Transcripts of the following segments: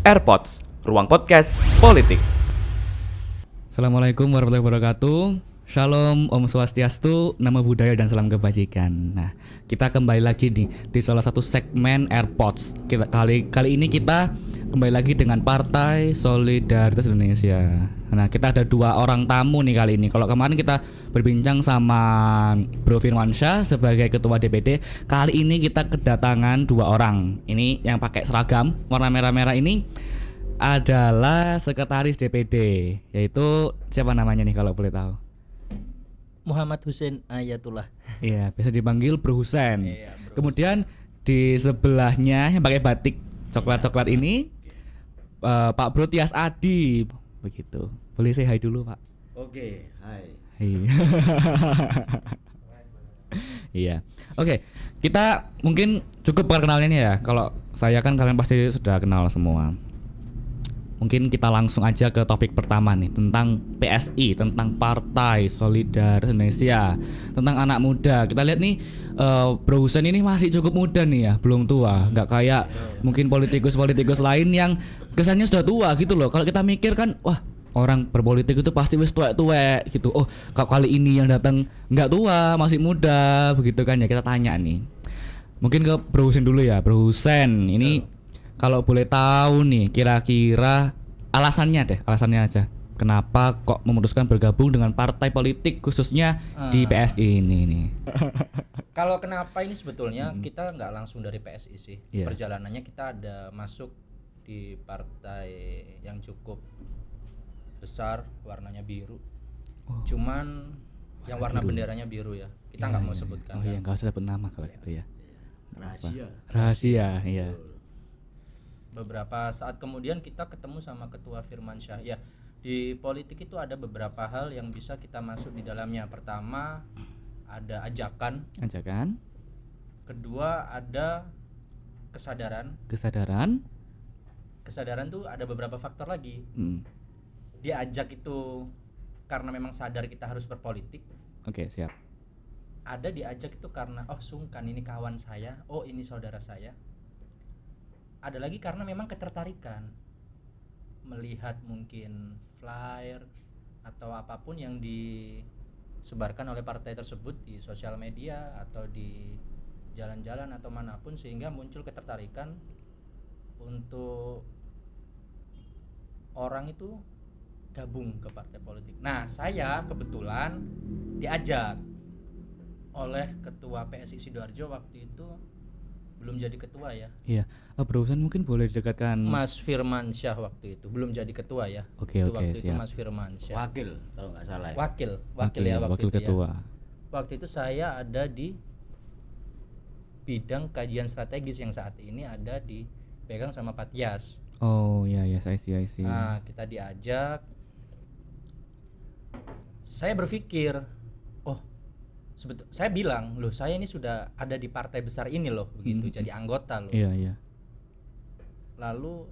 AirPods, ruang podcast politik. Assalamualaikum warahmatullahi wabarakatuh. Shalom, Om Swastiastu, Namo Buddhaya dan salam kebajikan. Nah, kita kembali lagi di salah satu segmen AirPods. Kali ini kita kembali lagi dengan Partai Solidaritas Indonesia. Nah, kita ada 2 orang tamu nih kali ini. Kalau kemarin kita berbincang sama Bro Firmansyah sebagai Ketua DPD, kali ini kita kedatangan 2 orang. Ini yang pakai seragam warna merah-merah ini adalah Sekretaris DPD, yaitu siapa namanya nih kalau boleh tahu? Muhammad Hussein Ayatullah. Iya, bisa dipanggil Bro Husen. Iya, Bro Kemudian di sebelahnya yang pakai batik coklat-coklat ini Pak Bro Tias Adi. Begitu. Boleh say hi dulu, Pak? Oke, hai. Hai. Iya. Oke, kita mungkin cukup perkenalannya ya. Kalau saya kan kalian pasti sudah kenal semua. Mungkin kita langsung aja ke topik pertama nih, tentang PSI, tentang Partai Solidaritas Indonesia, tentang anak muda. Kita lihat nih, Bro Husen ini masih cukup muda nih ya, belum tua. Nggak kayak mungkin politikus-politikus lain yang kesannya sudah tua gitu loh. Kalau kita mikir kan, wah orang berpolitik itu pasti wis tuwek-tuwek gitu. Oh, kali ini yang datang nggak tua, masih muda, begitu kan ya. Kita tanya nih, mungkin ke Bro Husen dulu ya. Bro Husen ini kalau boleh tahu nih, kira-kira alasannya aja. Kenapa kok memutuskan bergabung dengan partai politik khususnya di PSI ini nih? Kalau kenapa ini sebetulnya kita nggak langsung dari PSI sih. Yeah. Perjalanannya kita ada masuk di partai yang cukup besar, warnanya biru. Cuman yang warna biru. benderanya biru ya. Kita nggak mau Oh sebutkan. iya, nggak usah sebut nama kalau gitu ya. Rahasia. Iya. Beberapa saat kemudian kita ketemu sama Ketua Firmansyah. Ya, di politik itu ada beberapa hal yang bisa kita masuk di dalamnya. Pertama, ada ajakan. Kedua, ada kesadaran. Kesadaran tuh ada beberapa faktor lagi. Diajak itu karena memang sadar kita harus berpolitik. Oke, siap. Ada diajak itu karena sungkan, ini kawan saya, ini saudara saya. Ada lagi karena memang ketertarikan melihat mungkin flyer atau apapun yang disebarkan oleh partai tersebut di sosial media atau di jalan-jalan atau manapun, sehingga muncul ketertarikan untuk orang itu gabung ke partai politik. Nah, saya kebetulan diajak oleh Ketua PSI Sidoarjo waktu itu, belum jadi ketua ya. Iya. Bro Husen mungkin boleh didekatkan Mas Firmansyah waktu itu belum jadi ketua ya. Oke, waktu siap. itu Mas Firmansyah. Wakil kalau nggak salah. Wakil wakil ketua. Ya. Waktu itu saya ada di bidang kajian strategis yang saat ini ada dipegang sama Pak Tias. Oh iya, saya see. Nah, kita diajak. Saya berpikir, saya bilang, loh saya ini sudah ada di partai besar ini loh, begitu, jadi anggota loh. Iya. Lalu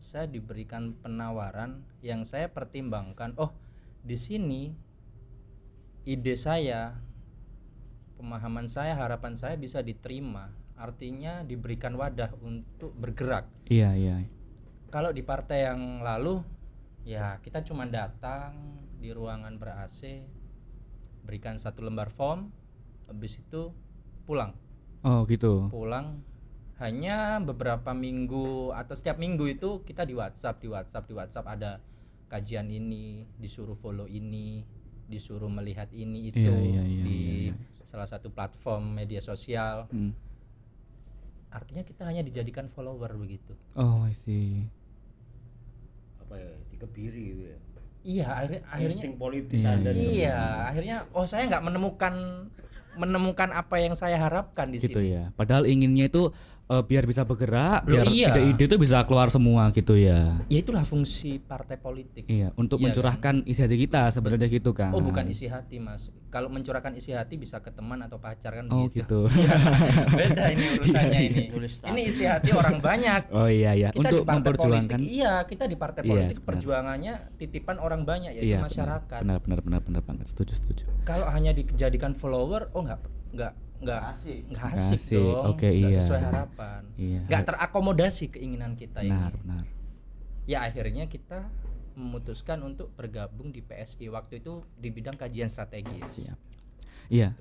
saya diberikan penawaran yang saya pertimbangkan. Di sini ide saya, pemahaman saya, harapan saya bisa diterima. Artinya diberikan wadah untuk bergerak. Iya. Kalau di partai yang lalu, ya kita cuma datang di ruangan ber-AC, berikan 1 lembar form, habis itu pulang. Oh gitu. Pulang hanya beberapa minggu atau setiap minggu itu kita di WhatsApp ada kajian ini, disuruh follow ini, disuruh melihat ini itu di salah satu platform media sosial. Artinya kita hanya dijadikan follower begitu. Oh, I see. Apa ya? Dikebiri gitu ya. Iya, akhirnya insting politis Anda. Iya, akhirnya saya nggak menemukan apa yang saya harapkan di gitu sini. Ya. Padahal inginnya itu biar bisa bergerak, biar iya. ide-ide itu bisa keluar semua gitu ya. Ya itulah fungsi partai politik. Iya, untuk Iya mencurahkan isi hati kita sebenarnya gitu kan. Bukan isi hati, Mas. Kalau mencurahkan isi hati bisa ke teman atau pacar kan gitu. Beda ini urusannya ini. Ini isi hati orang banyak. Oh iya. Kita Untuk di partai memperjuangkan. Politik, iya, kita di partai politik benar. perjuangannya titipan orang banyak, yaitu masyarakat. Benar banget. Setuju. Kalau hanya dijadikan follower, nggak Asik. nggak Nggak asik asik. dong, Oke, nggak iya. sesuai harapan, Iya. nggak terakomodasi keinginan kita Benar, ini. benar. Ya akhirnya kita memutuskan untuk bergabung di PSI waktu itu di bidang kajian strategis. Siap. Iya.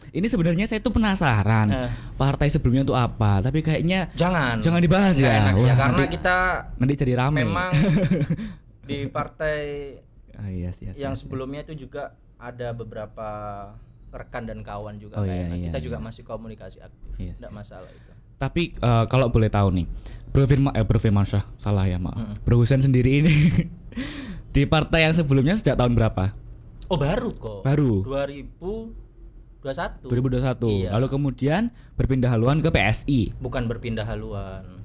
Ini sebenarnya saya tuh penasaran partai sebelumnya tuh apa, tapi kayaknya Jangan dibahas nggak ya. enak Wah, karena nanti- kita nanti jadi rame. memang di partai Yes, yang sebelumnya itu juga ada beberapa rekan dan kawan juga Oh, nggak iya, enak. iya, Kita juga iya. masih komunikasi aktif, Yes, nggak yes. masalah itu. Tapi kalau boleh tahu nih, Bro Firmansyah, salah ya maaf. Bro Husen sendiri ini di partai yang sebelumnya sejak tahun berapa? Oh baru kok. Baru. 2021. 2021. Iya. Lalu kemudian berpindah haluan ke PSI, Bukan berpindah haluan.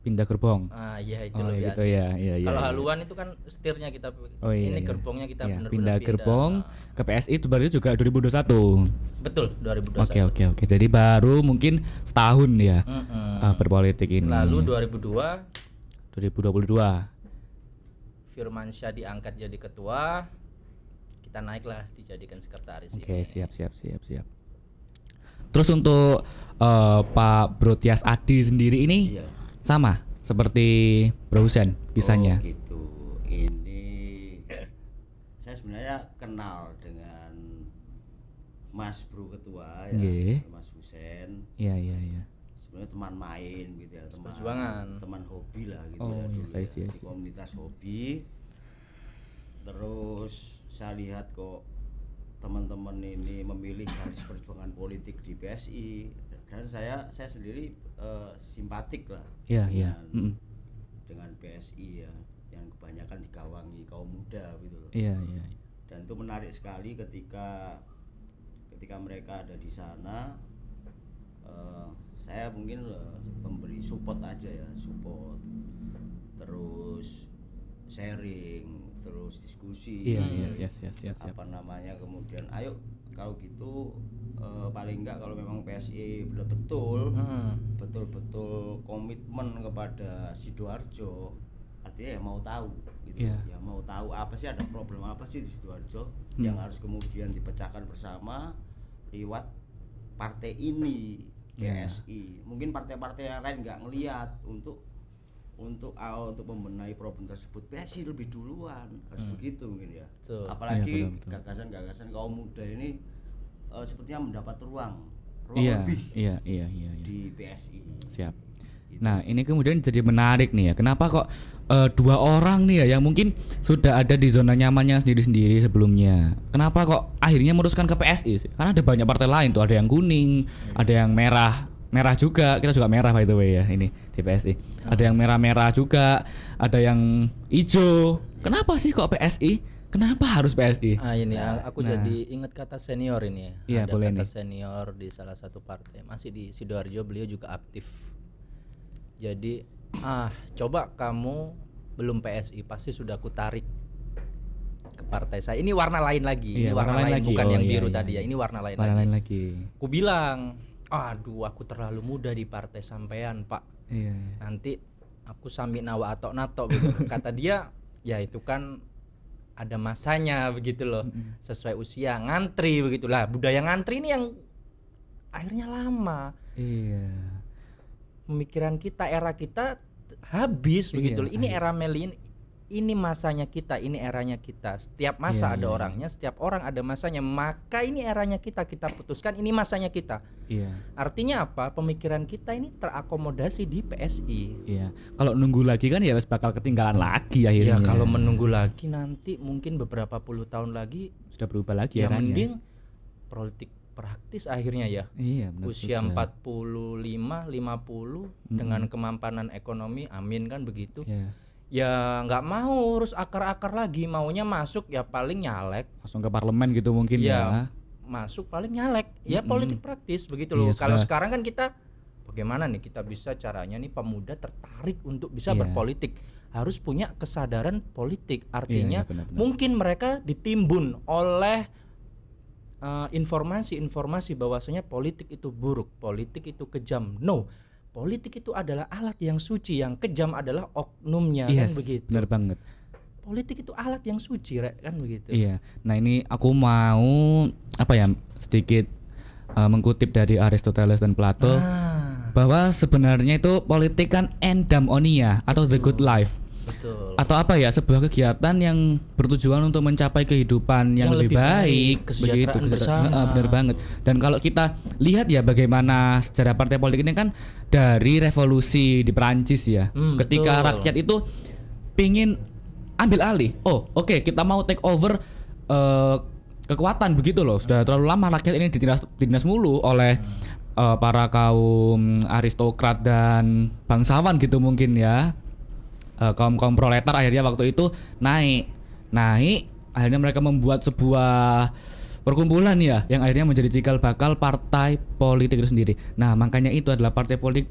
pindah gerbong. Ah iya itu Oh, lebih gitu asik. ya. Iya, iya. Kalau iya. haluan itu kan setirnya kita. Oh, iya, ini iya. gerbongnya kita Iya, benar-benar pindah gerbong ke PSI itu berarti juga 2021. Betul 2021. Oke. Jadi baru mungkin setahun ya Mm-mm. berpolitik ini. Lalu 2002 2022. Firmansyah diangkat jadi ketua, kita naiklah dijadikan sekretaris. Oke, ini. siap. Terus untuk Pak Bro Tias Adi sendiri ini Iya. sama seperti Bro Husen kisahnya. Oh gitu. Ini saya sebenarnya kenal dengan Mas Bro Ketua ya, Nggih. Mas Husen. Iya. Sebenarnya teman main gitu ya, Seperjuangan. teman hobi lah gitu Oh, ya iya, dulu saya ya, sih, di komunitas hobi. Terus saya lihat kok teman-teman ini memilih garis perjuangan politik di PSI dan saya sendiri simpatik lah Iya. dengan PSI ya, yang kebanyakan digawangi kaum muda gitu loh. Iya. Dan itu menarik sekali ketika mereka ada di sana. Saya mungkin memberi support aja ya, terus sharing, terus diskusi. Iya. Siap. Apa namanya, kemudian ayo kalau gitu paling enggak kalau memang PSI betul-betul komitmen kepada Sidoarjo, artinya ya mau tahu gitu. Iya. Ya mau tahu apa sih, ada problem apa sih di Sidoarjo yang harus kemudian dipecahkan bersama lewat partai ini, PSI. Mungkin partai-partai yang lain nggak ngelihat untuk membenahi problem tersebut. PSI lebih duluan, harus begitu mungkin ya. Betul. Apalagi Iya, betul. gagasan-gagasan kaum muda ini sepertinya mendapat ruang Iya. lebih Iya. di PSI. Siap. Gitu. Nah, ini kemudian jadi menarik nih ya. Kenapa kok dua orang nih ya yang mungkin sudah ada di zona nyamannya sendiri-sendiri sebelumnya. Kenapa kok akhirnya meneruskan ke PSI sih? Karena ada banyak partai lain tuh, ada yang kuning, ada yang merah juga. Kita juga merah by the way ya ini di PSI. Ada yang merah-merah juga, ada yang hijau. Kenapa sih kok PSI? Kenapa harus PSI? Ini aku Nah. jadi ingat kata senior ini. Iya, Ada boleh kata nih. senior di salah satu partai. Masih di Sidoarjo, beliau juga aktif. Jadi, coba kamu belum PSI, pasti sudah kutarik ke partai saya. Ini warna lain lagi. Iya, Ini warna lain lagi. bukan Oh, yang iya, biru iya. tadi ya. Ini warna lain Warna lagi. lain lagi. Aku bilang, aduh aku terlalu muda di partai sampean Pak. Iya. Nanti aku sambil nawa atok nato gitu. Kata dia, ya itu kan ada masanya begitu loh, sesuai usia ngantri begitulah. Budaya ngantri ini yang akhirnya lama. Iya. Pemikiran kita, era kita habis begitu loh. Ini akhir- era Melin, ini masanya kita, ini eranya kita. Setiap masa Iya, ada iya. orangnya, setiap orang ada masanya. Maka ini eranya kita putuskan ini masanya kita. Iya. Artinya apa? Pemikiran kita ini terakomodasi di PSI. Iya. Kalau nunggu lagi kan ya bakal ketinggalan lagi akhirnya. Ya kalau menunggu lagi nanti mungkin beberapa puluh tahun lagi sudah berubah lagi ya eranya. mending politik praktis akhirnya ya. Iya, benar Usia juga. 45, 50 dengan kemampanan ekonomi, amin kan begitu. Yes. Ya nggak mau urus akar-akar lagi, maunya masuk ya paling nyalek. Langsung ke parlemen gitu mungkin Ya, ya. masuk paling nyalek. Ya politik praktis begitu Iya, loh. Kalau sudah. sekarang kan kita bagaimana nih kita bisa caranya nih pemuda tertarik untuk bisa Iya. berpolitik, harus punya kesadaran politik. Artinya Iya, benar-benar. mungkin mereka ditimbun oleh informasi-informasi bahwasanya politik itu buruk, politik itu kejam. No, politik itu adalah alat yang suci, yang kejam adalah oknumnya, kan Yes, begitu. benar banget. Politik itu alat yang suci, Rek, kan begitu. Iya. Nah, ini aku mau apa ya sedikit mengutip dari Aristoteles dan Plato bahwa sebenarnya itu politik kan endaimonia atau the good life. Betul. Atau apa ya, sebuah kegiatan yang bertujuan untuk mencapai kehidupan yang lebih baik, kesejahteraan bersama. Benar banget. Dan kalau kita lihat ya bagaimana sejarah partai politik ini kan dari revolusi di Perancis ya, ketika betul. rakyat itu pingin ambil alih. Oh, oke, kita mau take over kekuatan begitu loh. Sudah terlalu lama rakyat ini ditindas mulu oleh para kaum aristokrat dan bangsawan gitu mungkin ya. Kaum proletar akhirnya waktu itu naik akhirnya mereka membuat sebuah perkumpulan ya yang akhirnya menjadi cikal bakal partai politik itu sendiri. Nah, makanya itu adalah partai politik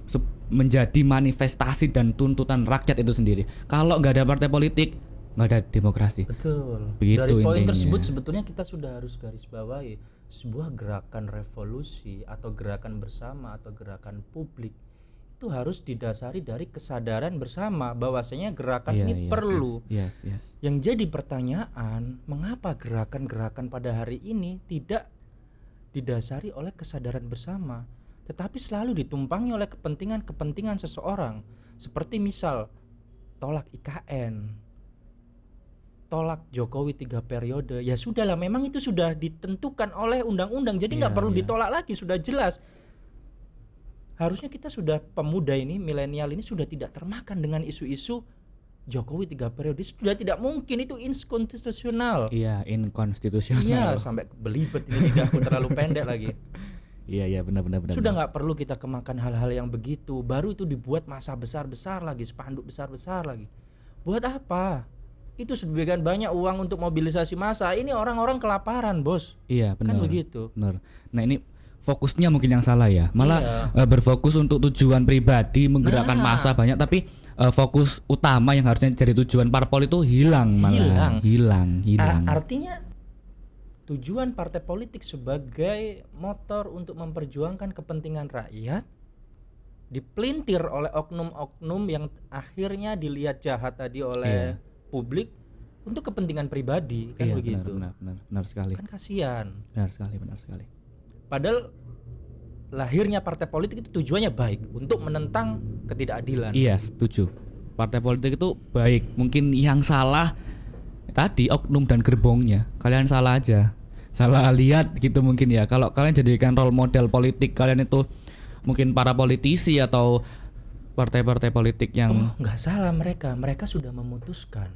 menjadi manifestasi dan tuntutan rakyat itu sendiri. Kalau nggak ada partai politik, nggak ada demokrasi. Betul. Begitu Dari poin intinya. tersebut sebetulnya kita sudah harus garis bawahi sebuah gerakan revolusi atau gerakan bersama atau gerakan publik itu harus didasari dari kesadaran bersama bahwasanya gerakan ini perlu. Yes. Yang jadi pertanyaan, mengapa gerakan-gerakan pada hari ini tidak didasari oleh kesadaran bersama, tetapi selalu ditumpangi oleh kepentingan-kepentingan seseorang, seperti misal tolak IKN, tolak Jokowi 3 periode. Ya sudahlah, memang itu sudah ditentukan oleh undang-undang, jadi nggak perlu ditolak lagi, sudah jelas. Harusnya kita sudah, pemuda ini, milenial ini sudah tidak termakan dengan isu-isu Jokowi 3 periode. Sudah tidak mungkin, itu inkonstitusional. Iya, inkonstitusional. Iya, sampai belibet ini lidahku terlalu pendek lagi. Iya, benar. Sudah nggak perlu kita kemakan hal-hal yang begitu. Baru itu dibuat masa besar-besar lagi, spanduk besar-besar lagi. Buat apa? Itu sebagian banyak uang untuk mobilisasi massa. Ini orang-orang kelaparan, bos. Iya, benar. Kan begitu. Benar. Nah, ini fokusnya mungkin yang salah ya. Malah berfokus untuk tujuan pribadi menggerakkan massa banyak, tapi fokus utama yang harusnya jadi tujuan parpol itu hilang. Artinya tujuan partai politik sebagai motor untuk memperjuangkan kepentingan rakyat dipelintir oleh oknum-oknum yang akhirnya dilihat jahat tadi oleh publik untuk kepentingan pribadi, kan begitu. Benar sekali. Kan kasihan. Benar sekali. Padahal lahirnya partai politik itu tujuannya baik, untuk menentang ketidakadilan. Iya, setuju. Partai politik itu baik. Mungkin yang salah tadi oknum dan gerbongnya. Kalian salah aja. Salah lihat gitu mungkin ya. Kalau kalian jadikan role model politik kalian itu mungkin para politisi atau partai-partai politik yang nggak salah mereka sudah memutuskan.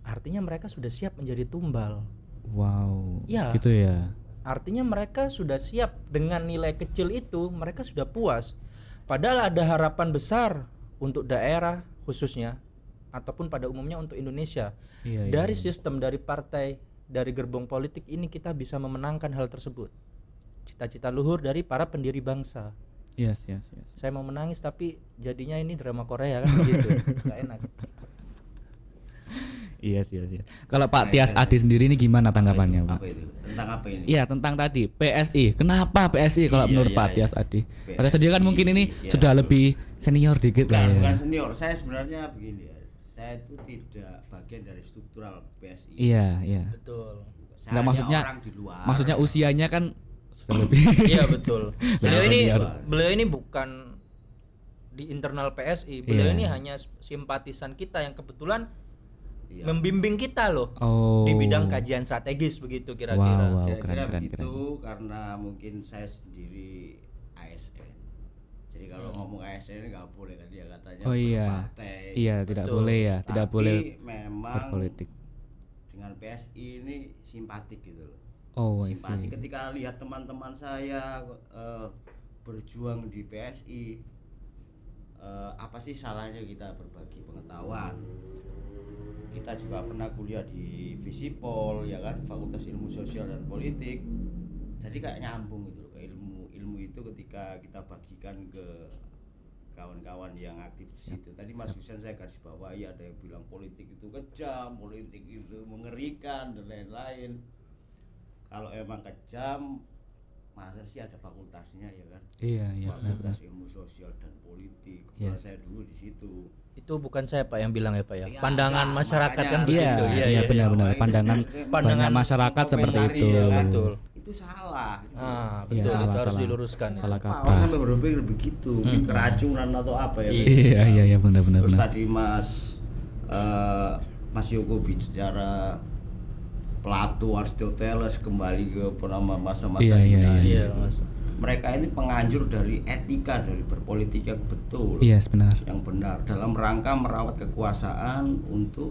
Artinya mereka sudah siap menjadi tumbal. Wow. Ya. Gitu ya. Artinya mereka sudah siap dengan nilai kecil itu, mereka sudah puas. Padahal ada harapan besar untuk daerah khususnya ataupun pada umumnya untuk Indonesia. Dari sistem, dari partai, dari gerbong politik ini kita bisa memenangkan hal tersebut. Cita-cita luhur dari para pendiri bangsa. Yes. Saya mau menangis tapi jadinya ini drama Korea kan begitu. Enggak enak. Yes. Kalau Pak Tias Adi sendiri ini gimana tanggapannya, Pak? Apa itu? Tentang apa ini? Iya, tentang tadi PSI. Kenapa PSI kalau menurut Pak Tias Adi? Pak Tias Adi kan mungkin ini sudah lebih senior dikit lah ya. Bukan senior. Saya sebenarnya begini ya. Saya itu tidak bagian dari struktural PSI. Iya. Betul. Saya maksudnya orang di luar. Maksudnya usianya kan sudah lebih. Iya betul. Beliau ini bukan di internal PSI. Beliau ini hanya simpatisan kita yang kebetulan membimbing kita loh di bidang kajian strategis begitu kira-kira. Wow, keren. Karena mungkin saya sendiri ASN. Jadi kalau ngomong ASN nggak boleh kan dia katanya berpartai. Iya, tidak boleh ya, tidak boleh memang berpolitik. Dengan PSI ini simpatik gitu loh. Simpatik ketika lihat teman-teman saya berjuang di PSI. Apa sih salahnya kita berbagi pengetahuan? Kita juga pernah kuliah di Visipol ya kan, Fakultas Ilmu Sosial dan Politik. Jadi kayak nyambung gitu loh, ke ilmu itu ketika kita bagikan ke kawan-kawan yang aktif di situ. Tadi Mas Husen saya garis bawahi, ada yang bilang politik itu kejam, politik itu mengerikan dan lain-lain. Kalau emang kejam, masa sih ada fakultasnya ya kan? Iya. Fakultas Ilmu Sosial dan Politik. Kalau saya dulu di situ. Itu bukan saya Pak yang bilang ya Pak ya. Pandangan masyarakat kan begitu. Iya, benar. Pandangan masyarakat seperti itu. Ya, kan? Itu itu salah gitu. Betul, Iya, salah, itu harus salah. diluruskan. Salah Kenapa kaprah. orang sampai berpikir begitu, mungkin keracunan atau apa ya. Iya benar. Terus tadi Mas Yoko bicara Plato, Aristoteles kembali ke masa-masa Yunani. Iya, Mas. Mereka ini penganjur dari etika, dari berpolitik yang betul, Yes, benar. yang benar dalam rangka merawat kekuasaan untuk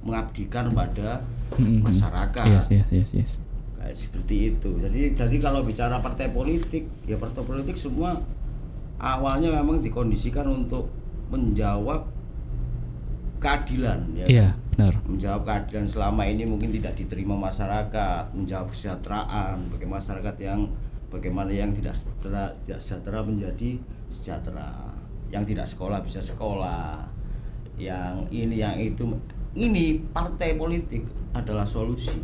mengabdikan pada masyarakat. Yes. Kayak seperti itu. Jadi kalau bicara partai politik, ya partai politik semua awalnya memang dikondisikan untuk menjawab keadilan, ya. Iya, benar. Menjawab keadilan selama ini mungkin tidak diterima masyarakat, menjawab kesejahteraan bagi masyarakat yang bagaimana yang tidak sejahtera menjadi sejahtera, yang tidak sekolah bisa sekolah, yang ini yang itu. Ini partai politik adalah solusi.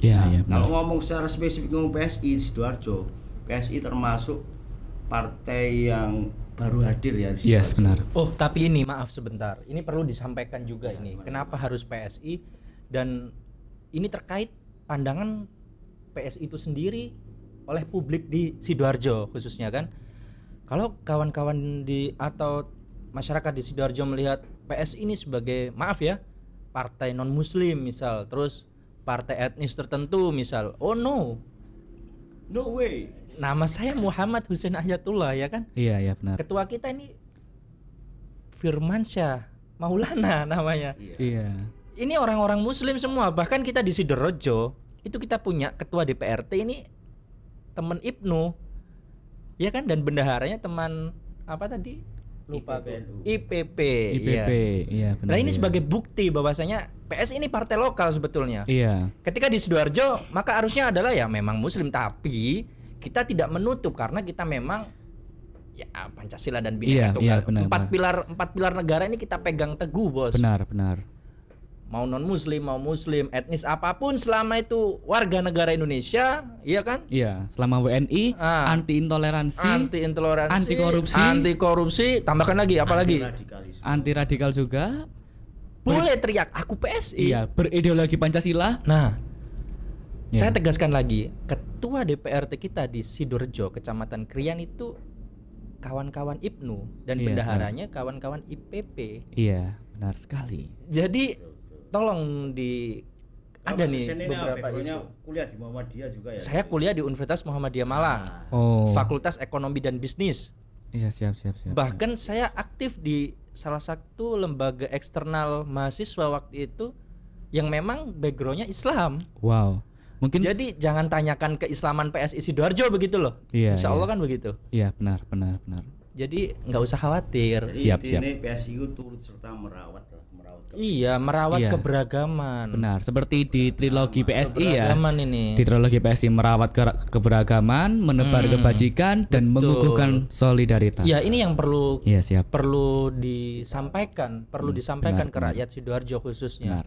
Iya, benar. Kalau ngomong secara spesifik ngomong PSI di Sidoarjo, PSI termasuk partai yang baru hadir ya di Yes, Sidoarjo. benar. Oh, tapi ini maaf sebentar. Ini perlu disampaikan juga ini. Kenapa harus PSI dan ini terkait pandangan PSI itu sendiri oleh publik di Sidoarjo khususnya kan. Kalau kawan-kawan atau masyarakat di Sidoarjo melihat PSI ini sebagai partai non muslim misal, terus partai etnis tertentu misal. Oh no. No way. Nama saya Muhammad Hussein Ayatullah ya kan. Iya, benar. Ketua kita ini Firmansyah Maulana namanya. Iya. Ini orang-orang muslim semua. Bahkan kita di Sidoarjo itu kita punya ketua DPRT ini teman Ibnu. Ya kan, dan bendaharanya teman apa tadi? Lupa aku. IPP. Iya, benar. Nah, ini iya. sebagai bukti bahwasanya PS ini partai lokal sebetulnya. Iya. Ketika di Sidoarjo maka harusnya adalah ya memang muslim, tapi kita tidak menutup karena kita memang ya Pancasila dan Bhinneka Tunggal. benar, Empat pilar negara ini kita pegang teguh, Bos. Benar. Mau non muslim, mau muslim, etnis apapun selama itu warga negara Indonesia, iya kan? Iya, selama WNI anti intoleransi, Anti intoleransi, anti korupsi, tambahkan lagi apa lagi? Radikalisme. anti radikal juga. Boleh teriak aku PSI. Iya, berideologi Pancasila. Nah, Ya. saya tegaskan lagi, ketua DPRT kita di Sidoarjo, Kecamatan Krian itu kawan-kawan Ibnu dan Iya, bendaharanya kawan-kawan IPP. Iya, benar sekali. Jadi tolong ada Mas nih Hussein ini beberapa backgroundnya isu. kuliah di Muhammadiyah juga ya. Saya kuliah di Universitas Muhammadiyah Malang, Oh. Fakultas Ekonomi dan Bisnis. Iya, siap. Bahkan saya aktif di salah satu lembaga eksternal mahasiswa waktu itu yang memang backgroundnya Islam. Wow. Mungkin Jadi jangan tanyakan keislaman PSI Sidoarjo begitu loh. Iya, Insya Allah iya. kan begitu. iya, benar. Jadi nggak usah khawatir. Jadi Siap. ini PSI itu turut serta merawat Iya, merawat Iya. keberagaman. Benar, seperti di trilogi PSI ya. Keberagaman ini. Di trilogi PSI merawat keberagaman, menebar kebajikan dan betul. mengukuhkan solidaritas. Ya, ini yang perlu Iya, siap. perlu disampaikan, disampaikan benar, ke rakyat Sidoarjo khususnya. Benar.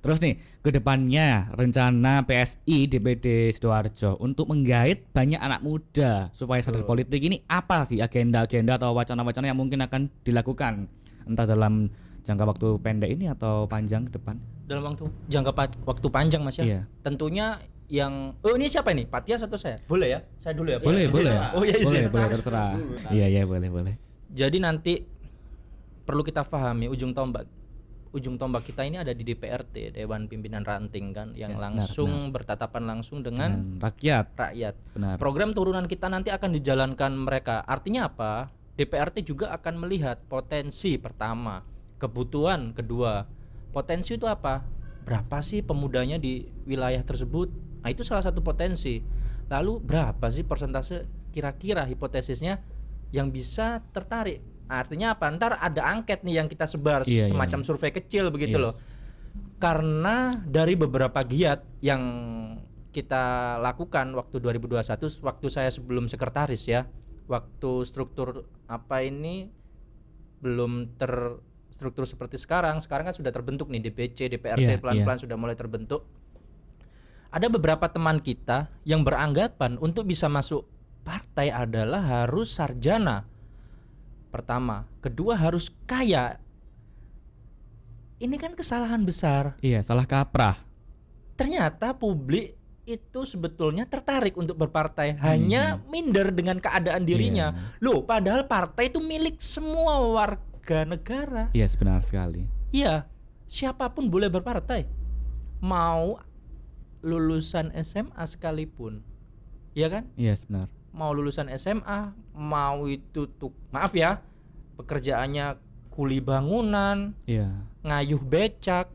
Terus nih, kedepannya rencana PSI DPD Sidoarjo untuk menggait banyak anak muda supaya sadar politik ini apa sih agenda-agenda atau wacana-wacana yang mungkin akan dilakukan entah dalam jangka waktu pendek ini atau panjang ke depan? Dalam waktu panjang Mas ya. Iya. Tentunya yang ini siapa ini? Pak Tias atau saya? Boleh ya? Saya dulu ya, Pak? Boleh. Oh iya, izin. Boleh terserah. Iya, boleh. Jadi nanti perlu kita pahami ujung tombak kita ini ada di DPRT, Dewan Pimpinan Ranting kan, yang Yes, langsung bertatapan langsung dengan rakyat. Benar. Program turunan kita nanti akan dijalankan mereka. Artinya apa? DPRT juga akan melihat potensi pertama, kebutuhan kedua. Potensi itu apa? Berapa sih pemudanya di wilayah tersebut? Nah, itu salah satu potensi. Lalu berapa sih persentase kira-kira hipotesisnya yang bisa tertarik? Artinya apa? Ntar ada angket nih yang kita sebar semacam survei kecil begitu loh. Karena dari beberapa giat yang kita lakukan waktu 2021, waktu saya sebelum sekretaris ya, waktu struktur apa ini belum terstruktur seperti sekarang kan sudah terbentuk nih DPC, DPRT pelan-pelan sudah mulai terbentuk. Ada beberapa teman kita yang beranggapan untuk bisa masuk partai adalah harus sarjana. Pertama, kedua harus kaya. Ini kan kesalahan besar. Iya, salah kaprah. Ternyata publik itu sebetulnya tertarik untuk berpartai, hanya minder dengan keadaan dirinya. Loh, padahal partai itu milik semua warga negara. Iya, benar sekali. Iya, siapapun boleh berpartai, mau lulusan SMA sekalipun, ya kan? Iya, benar. Mau lulusan SMA, mau itu maaf ya, pekerjaannya kuli bangunan, Iya. ngayuh becak,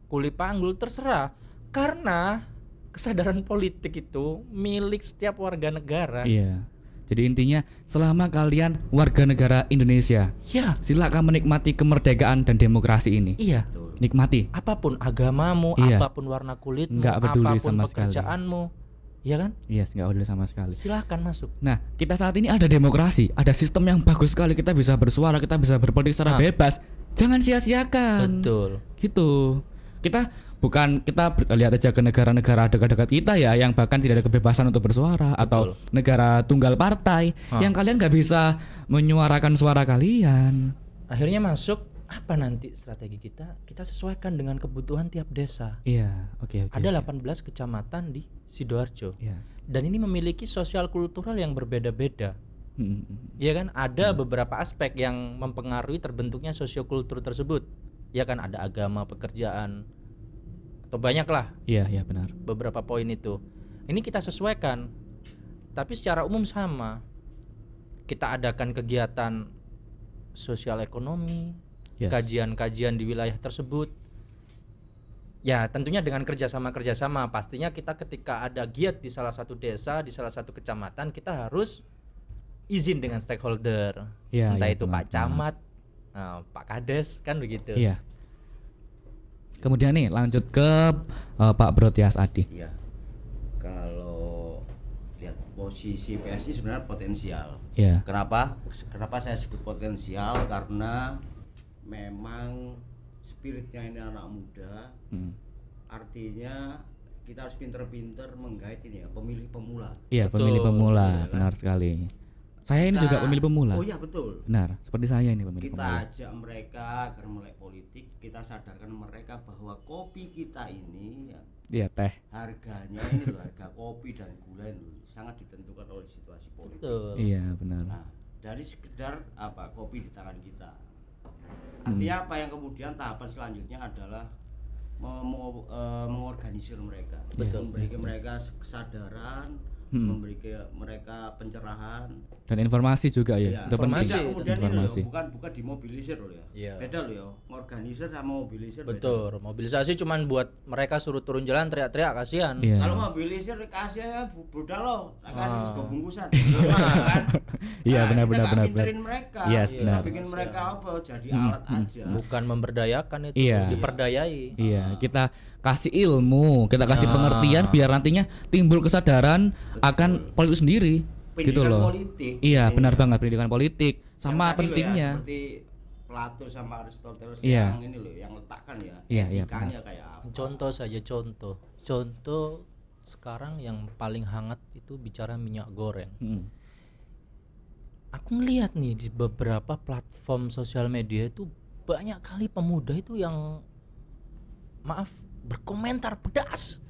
kuli panggul, terserah. Karena kesadaran politik itu milik setiap warga negara. Iya. Jadi intinya selama kalian warga negara Indonesia, Ya, silakan menikmati kemerdekaan dan demokrasi ini. iya. Nikmati. Apapun agamamu, Iya. apapun warna kulitmu, Nggak peduli apapun sama sekali. pekerjaanmu, ya kan? Yes, nggak boleh sama sekali. Silahkan masuk. Nah, kita saat ini ada demokrasi, ada sistem yang bagus sekali, kita bisa bersuara, kita bisa berpolitik secara Nah. bebas. Jangan sia-siakan. Betul. Gitu. Kita lihat aja ke negara-negara dekat-dekat kita ya, yang bahkan tidak ada kebebasan untuk bersuara, atau negara tunggal partai yang kalian nggak bisa menyuarakan suara kalian. Akhirnya masuk, apa nanti strategi kita? Kita sesuaikan dengan kebutuhan tiap desa. Iya, oke. Ada 18 kecamatan di Sidoarjo. Yes. Dan ini memiliki sosial kultural yang berbeda-beda. Ya kan, ada beberapa aspek yang mempengaruhi terbentuknya sosiokultur tersebut. Ya kan, ada agama, pekerjaan, atau banyak lah Iya, benar. beberapa poin itu. Ini kita sesuaikan, tapi secara umum sama. Kita adakan kegiatan sosial ekonomi, Yes. kajian-kajian di wilayah tersebut. Ya tentunya dengan kerjasama. Pastinya kita ketika ada giat di salah satu desa, di salah satu kecamatan, kita harus izin dengan stakeholder. Iya, Entah iya, itu benar, Pak Camat, Pak Kades, kan begitu. Iya. Kemudian nih lanjut ke Pak Brotias Adi. Iya. Kalau lihat posisi PSI sebenarnya potensial. Iya. Kenapa saya sebut potensial? Karena memang spiritnya ini anak muda. Artinya kita harus pinter-pinter menggait ini ya, pemilih pemula. Iya, Betul. pemilih pemula, Iya kan? benar sekali. Saya ini juga pemilih pemula. Oh iya betul. Benar, seperti saya ini pemilih Kita pemula. ajak mereka agar melek politik, kita sadarkan mereka bahwa kopi kita ini ya, Iya, teh. harganya ini loh, harga kopi dan gula ini sangat ditentukan oleh situasi politik. Betul. Iya, benar. Nah, dari sekedar kopi di tangan kita. Artinya apa yang kemudian tahapan selanjutnya adalah mengorganisir mereka, Betul. memberikan mereka kesadaran, memberikan mereka pencerahan. Dan informasi juga ya. Iya, Itu penting. informasi. Tidak kemudian ini Informasi. loh, bukan dimobilisir loh ya. Iya. Beda loh ya, ngorganisir sama mobilisir. Betul. Mobilisasi cuman buat mereka suruh turun jalan teriak-teriak, kasihan. Iya. Kalau mobilisir kasih ya budal loh, tak kasih sego bungkusan. Kan? Iya, Nah, benar, kita benar, nggak benar, pinterin mereka. Yes, Kita benar. bikin mereka apa? Jadi alat aja. Bukan memberdayakan itu, Iya. diperdayai. Iya, kita kasih ilmu, kita kasih pengertian biar nantinya timbul kesadaran akan politik sendiri. Gitu Pendidikan loh. politik. Iya, Ini benar ya. banget, pendidikan politik. Yang Sama tadi loh ya, pentingnya. seperti Plato sama Aristoteles Iya. yang ini loh, yang letakkan ya. Iya, iya, etikanya kayak apa. Contoh saja contoh sekarang yang paling hangat itu bicara minyak goreng. Aku ngelihat nih di beberapa platform sosial media itu banyak kali pemuda itu yang maaf berkomentar pedas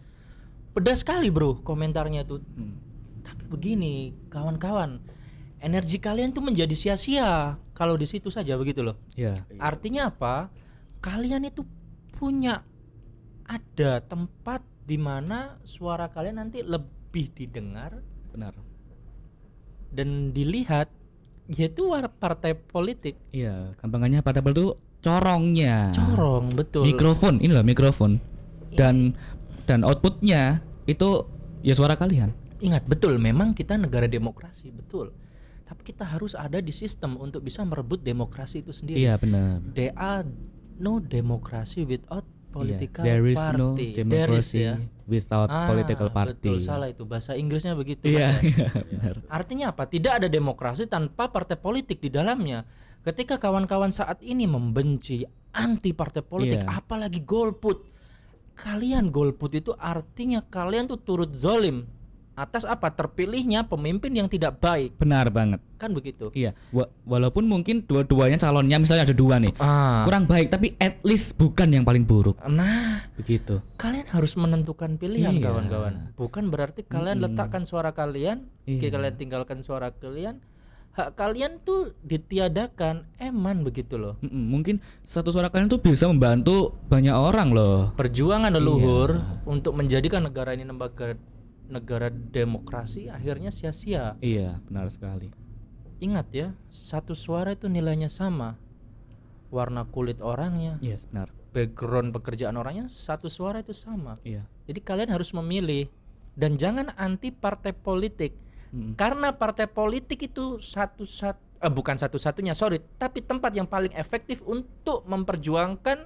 sekali bro komentarnya tuh. Tapi begini kawan-kawan, energi kalian tuh menjadi sia-sia kalau di situ saja begitu loh. Iya. Artinya apa? Kalian itu punya ada tempat di mana suara kalian nanti lebih didengar Benar. dan dilihat, yaitu partai politik. Iya, gampangannya partai politik itu corongnya. Corong, betul. Mikrofon, ini loh mikrofon. Dan outputnya itu ya suara kalian. Ingat betul, memang kita negara demokrasi, betul. Tapi kita harus ada di sistem untuk bisa merebut demokrasi itu sendiri. Iya, benar. There are no democracy without political There is party. no There is, democracy ya. without political party. Betul, salah itu bahasa Inggrisnya begitu. Iya, kan ya? iya, benar. Artinya apa? Tidak ada demokrasi tanpa partai politik di dalamnya. Ketika kawan-kawan saat ini membenci anti partai politik, Iya. apalagi golput. Kalian golput itu artinya kalian tuh turut zolim atas apa? Terpilihnya pemimpin yang tidak baik. Benar banget. Kan begitu. Iya, walaupun mungkin dua-duanya calonnya misalnya ada dua nih. Kurang baik tapi at least bukan yang paling buruk. Nah, Begitu. kalian harus menentukan pilihan Iya. kawan-kawan. Bukan berarti kalian letakkan suara kalian, Iya. kalian tinggalkan suara kalian. Hak kalian tuh ditiadakan, eman begitu loh. Mungkin satu suara kalian tuh bisa membantu banyak orang loh. Perjuangan leluhur untuk menjadikan negara ini negara demokrasi akhirnya sia-sia. Iya, benar sekali. Ingat ya, satu suara itu nilainya sama. Warna kulit orangnya, Yes, benar. background pekerjaan orangnya, satu suara itu sama. Iya. Jadi kalian harus memilih dan jangan anti partai politik. Karena partai politik itu bukan satu-satunya, tapi tempat yang paling efektif untuk memperjuangkan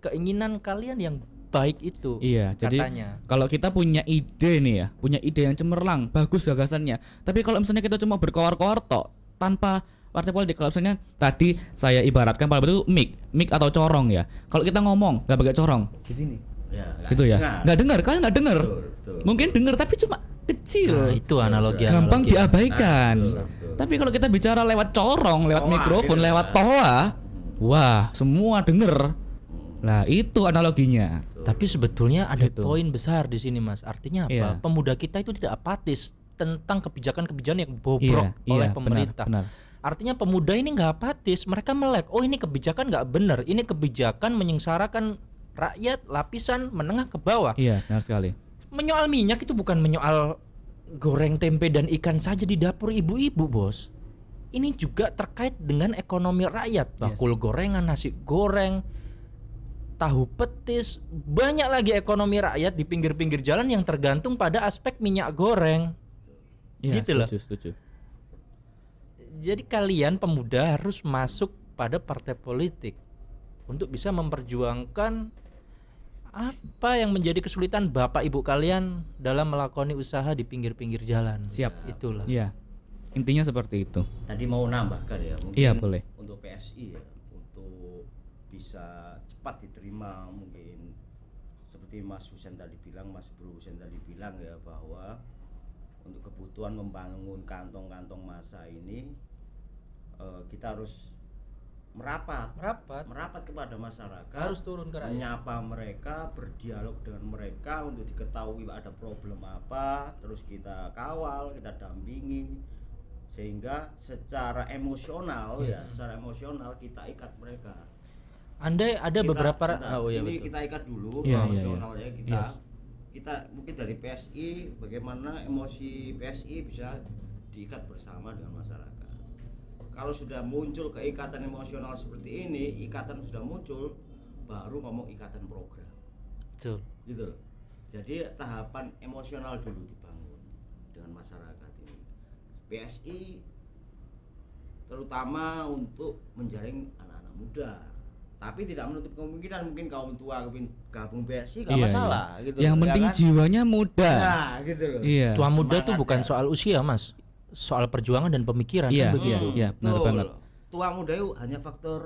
keinginan kalian yang baik itu. Iya, jadi katanya. kalau kita punya ide nih ya, punya ide yang cemerlang, bagus gagasannya. Tapi kalau misalnya kita cuma berkoar-koar tok tanpa partai politik, kalau misalnya tadi saya ibaratkan pada itu mic atau corong ya. Kalau kita ngomong nggak pakai corong di sini, Ya, gitu ya, nggak dengar, kalian nggak dengar. Betul. Mungkin dengar tapi cuma kecil, Nah, itu analogi. gampang diabaikan. Betul. Tapi kalau kita bicara lewat corong, lewat Toa, mikrofon, gitu. lewat toa, wah semua denger. Nah itu analoginya. Tapi sebetulnya ada Gitu. poin besar di sini, Mas. Artinya apa? Iya. Pemuda kita itu tidak apatis tentang kebijakan-kebijakan yang bobrok oleh Iya, pemerintah. benar. Artinya pemuda ini nggak apatis, mereka melek. Oh ini kebijakan nggak benar, ini kebijakan menyengsarakan rakyat lapisan menengah ke bawah. Iya, benar sekali. Menyoal minyak itu bukan menyoal goreng tempe dan ikan saja di dapur ibu-ibu, bos. Ini juga terkait dengan ekonomi rakyat. Bakul gorengan, nasi goreng, tahu petis, banyak lagi ekonomi rakyat di pinggir-pinggir jalan yang tergantung pada aspek minyak goreng. Iya, Gitu loh. setuju. Jadi kalian pemuda harus masuk pada partai politik untuk bisa memperjuangkan apa yang menjadi kesulitan bapak ibu kalian dalam melakoni usaha di pinggir-pinggir jalan. Siap. Itulah. Iya. Intinya seperti itu. Tadi mau nambahkan ya, mungkin Iya, boleh. untuk PSI ya, untuk bisa cepat diterima, mungkin seperti Mas Husen tadi bilang, Mas Bro Husen tadi bilang ya, bahwa untuk kebutuhan membangun kantong-kantong massa ini kita harus merapat kepada masyarakat, Harus turun ke rakyat. menyapa mereka, berdialog dengan mereka untuk diketahui ada problem apa, terus kita kawal, kita dampingi, sehingga secara emosional secara emosional kita ikat mereka. Andai ada beberapa Ini betul. kita ikat dulu Iya, iya, emosional iya. ya kita. Kita mungkin dari PSI, bagaimana emosi PSI bisa diikat bersama dengan masyarakat. Kalau sudah muncul keikatan emosional seperti ini, ikatan sudah muncul, baru ngomong ikatan program. Betul. Gitu loh. Jadi tahapan emosional dulu dibangun dengan masyarakat ini. PSI terutama untuk menjaring anak-anak muda. Tapi tidak menutup kemungkinan mungkin kaum tua gabung PSI nggak Iya, masalah gitu. Yang loh, ya penting kan? jiwanya muda. Nah, gitu loh. Iya. Tua muda itu Semangat bukan ya. soal usia, Mas. Soal perjuangan dan pemikiran Iya, kan begitu. iya, benar Betul. banget. Tua muda itu hanya faktor